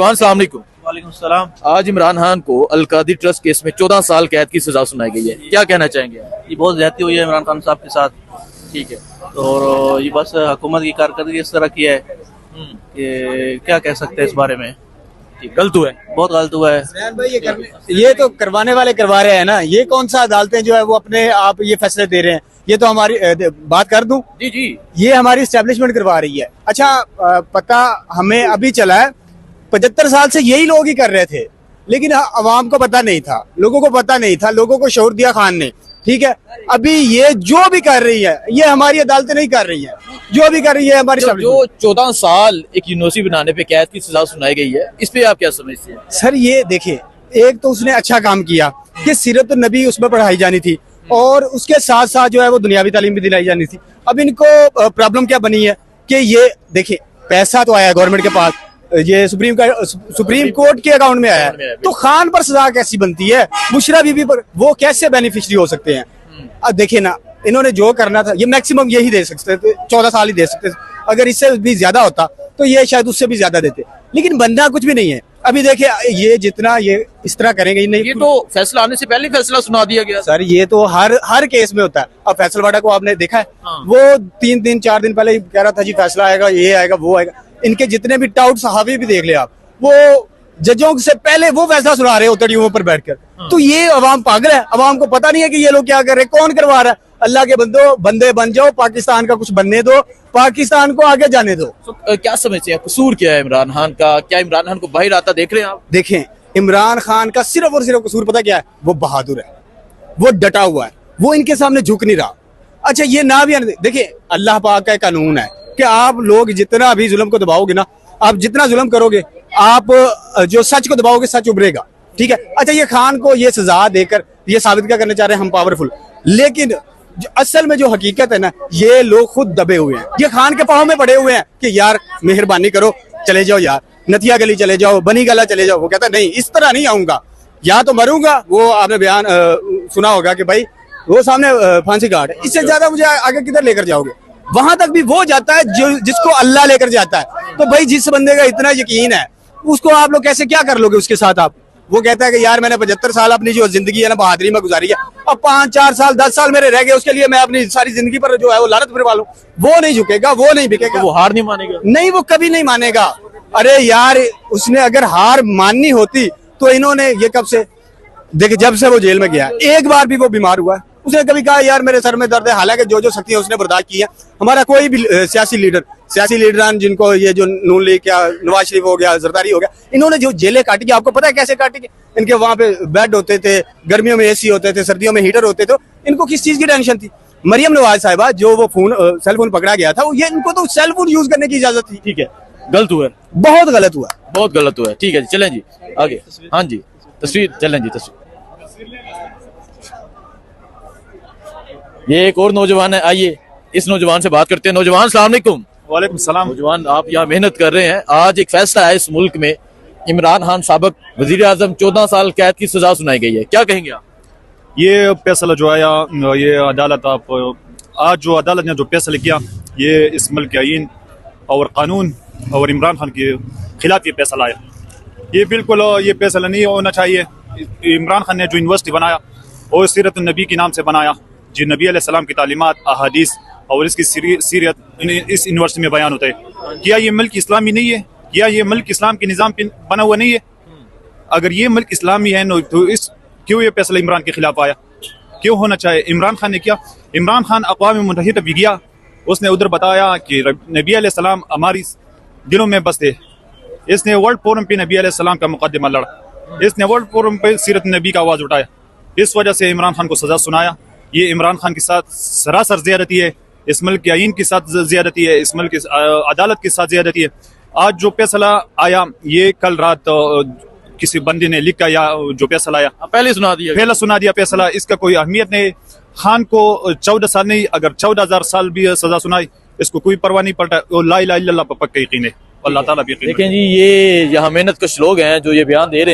नौजवान सलाम अलैकुम। वालेकुम सलाम। आज इमरान खान को अलकादी ट्रस्ट केस में 14 साल कैद की सजा सुनाई गई है, क्या कहना चाहेंगे? ये बहुत ज्यादती हुई है इमरान खान साहब के साथ। ठीक है। और ये बस हुकूमत की कारकर्दगी इस तरह की है कि क्या कह सकते हैं इस बारे में। गलत हुआ है, बहुत गलत हुआ है। ये तो करवाने वाले करवा रहे हैं ना, ये कौन सा अदालतें जो है वो अपने आप ये फैसले दे रहे हैं। ये तो हमारी बात कर दूं, जी जी, ये हमारी एस्टेब्लिशमेंट करवा रही है। अच्छा, पता हमें अभी चला है 75 साल से यही लोग ही कर रहे थे, लेकिन अवाम को पता नहीं था, लोगों को पता नहीं था, लोगों को शऊर दिया खान ने। ठीक है, अभी ये जो भी कर रही है ये हमारी अदालतें नहीं कर रही है, जो भी कर रही है हमारी जो 14 साल एक यूनिवर्सिटी बनाने पे कैद की सजा सुनाई गई है, इस पे आप क्या समझते हैं? सर ये देखिए, एक तो उसने अच्छा काम किया कि सीरत नबी उसमें पढ़ाई जानी थी और उसके साथ साथ जो है वो दुनियावी तालीम भी दिलाई जानी थी। अब इनको प्रॉब्लम क्या बनी है कि ये देखिए, पैसा तो आया गवर्नमेंट के पास, ये सुप्रीम कोर्ट के अकाउंट में आया है, तो खान पर सजा कैसी बनती है, बुशरा बीबी पर वो कैसे बेनिफिशियरी हो सकते हैं? अब देखिए ना, इन्होंने जो करना था ये मैक्सिमम यही दे सकते थे, 14 साल ही दे सकते थे। अगर इससे भी ज्यादा होता तो ये शायद उससे भी ज्यादा देते, लेकिन बनना कुछ भी नहीं है। अभी देखिए, ये जितना ये इस तरह करेंगे नहीं, ये तो फैसला आने से पहले फैसला सुना दिया गया सर। ये तो हर केस में होता है। अब फैसलवाड़ा को आपने देखा है, वो 3 दिन 4 दिन पहले कह रहा था जी फैसला आएगा, ये आएगा, वो आएगा। इनके जितने भी टाउट सहावी भी देख ले आप, वो जजों से पहले वो फैसला सुना रहे उतड़ियों पर बैठकर। तो ये अवाम पागल है, अवाम को पता नहीं है कि ये लोग क्या कर रहे हैं, कौन करवा रहा है। अल्लाह के बंदे बन जाओ, पाकिस्तान का कुछ बनने दो, पाकिस्तान को आगे जाने दो। तो क्या समझते हैं, कसूर क्या है इमरान खान का? क्या इमरान खान को बाहर आता देख रहे हैं आप? देखें, इमरान खान का सिर्फ और सिर्फ कसूर पता क्या है, वो बहादुर है, वो डटा हुआ है, वो इनके सामने झुक नहीं रहा। अच्छा, ये ना भी देखिए, अल्लाह पाक का कानून है कि आप लोग जितना भी जुल्म को दबाओगे ना, आप जितना जुल्म करोगे, आप जो सच को दबाओगे सच उभरेगा। ठीक है। अच्छा, ये खान को ये सजा देकर ये साबित क्या करना चाह रहे हैं, हम पावरफुल, लेकिन असल में जो हकीकत है ना, ये लोग खुद दबे हुए हैं, ये खान के पाँव में पड़े हुए हैं कि यार मेहरबानी करो, चले जाओ यार, नथिया गली चले जाओ, बनी गला चले जाओ। वो कहता नहीं, इस तरह नहीं आऊंगा, या तो मरूंगा। वो आपने बयान सुना होगा कि भाई वो सामने फांसी घाट है, इससे ज्यादा मुझे आगे किधर लेकर जाओगे? वहां तक भी वो जाता है जो जिसको अल्लाह लेकर जाता है। तो भाई जिस बंदे का इतना यकीन है, उसको आप लोग कैसे क्या कर लोगे उसके साथ आप? वो कहता है कि यार मैंने 75 साल अपनी जो जिंदगी है ना बहादुरी में गुजारी है, अब 5 4 साल 10 साल मेरे रह गए, उसके लिए मैं अपनी सारी जिंदगी पर जो है वो लानत फिरवा लूं। वो नहीं झुकेगा, वो नहीं बिकेगा, वो हार नहीं मानेगा। नहीं, वो कभी नहीं मानेगा। अरे यार, उसने अगर हार माननी होती तो इन्होंने ये कब से, देखिए जब से वो जेल में गया, एक बार भी वो बीमार हुआ है, उसने कभी कहा यार मेरे सर में दर्द है? हालांकि जो शक्तियां उसने बर्दाश्त की है, हमारा कोई भी सियासी लीडर जिनको ये जो नून लीग क्या, नवाज शरीफ हो गया, जरदारी हो गया, इन्होंने जो जेलें काटी, आपको पता है कैसे काटी? इनके वहां पे बेड होते थे, गर्मियों में एसी होते थे, सर्दियों में हीटर होते थे, इनको किस चीज की टेंशन थी? मरियम नवाज साहिबा जो वो सेल फोन पकड़ा गया था, ये इनको तो सेल फोन यूज करने की इजाजत थी। ठीक है, गलत हुआ, बहुत गलत हुआ, बहुत गलत हुआ। ठीक है जी, चलें जी आगे। हाँ जी, तस्वीर चलें जी, तस्वीर। ये एक और नौजवान है, आइए इस नौजवान से बात करते हैं। नौजवान सलाम अलैकुम। वालेकुम सलाम। नौजवान, आप यहाँ मेहनत कर रहे हैं, आज एक फैसला है इस मुल्क में, इमरान खान साबिक वजीर आजम 14 साल कैद की सजा सुनाई गई है, क्या कहेंगे आप? ये फैसला जो आया, ये अदालत, आप आज जो अदालत ने जो फैसला किया, ये इस मुल्क के आईन और कानून और इमरान खान के खिलाफ ये फैसला आया। ये बिल्कुल ये फैसला नहीं होना चाहिए। इमरान खान ने जो यूनिवर्सिटी बनाया और सीरत नबी के नाम से बनाया, जो नबी अलैहिस्सलाम की तालीमात, अहादीस और इसकी सीरत इस यूनिवर्सिटी में बयान होता है। क्या ये मुल्क इस्लामी नहीं है? क्या ये मुल्क इस्लाम के निज़ाम पे बना हुआ नहीं है? अगर ये मुल्क इस्लामी है तो इस क्यों ये फैसला इमरान के खिलाफ आया? क्यों होना चाहिए? इमरान खान ने क्या, इमरान खान अक़वाम मुत्तहिदा भी गया, उसने उधर बताया कि नबी अलैहिस्सलाम हमारी दिलों में बसते। इसने वर्ल्ड फोरम पे नबी अलैहिस्सलाम का मुकदमा लड़ा, इसने वर्ल्ड फोरम पे सीरत नबी का आवाज़ उठाया, इस वजह से इमरान खान को सजा सुनाया। ये इमरान खान के साथ सरासर ज़्यादती है, इस मुल्क के आईन के साथ ज़्यादती है, इस मुल्क की अदालत के साथ ज़्यादती है। आज जो फैसला आया, ये कल रात किसी बंदे ने लिखा या जो फैसला आया पहले सुना दिया फैसला, इसका कोई अहमियत नहीं। खान को 14 साल नहीं, अगर 14,000 साल भी सजा सुनाई, इसको कोई परवाह नहीं पड़ता। वो ला इलाहा इल्लल्लाह पर पक्का यकीन है, अल्लाह ताला भी यकीन है। देखें जी, ये यहाँ मेहनत कश लोग हैं जो ये बयान दे रहे हैं।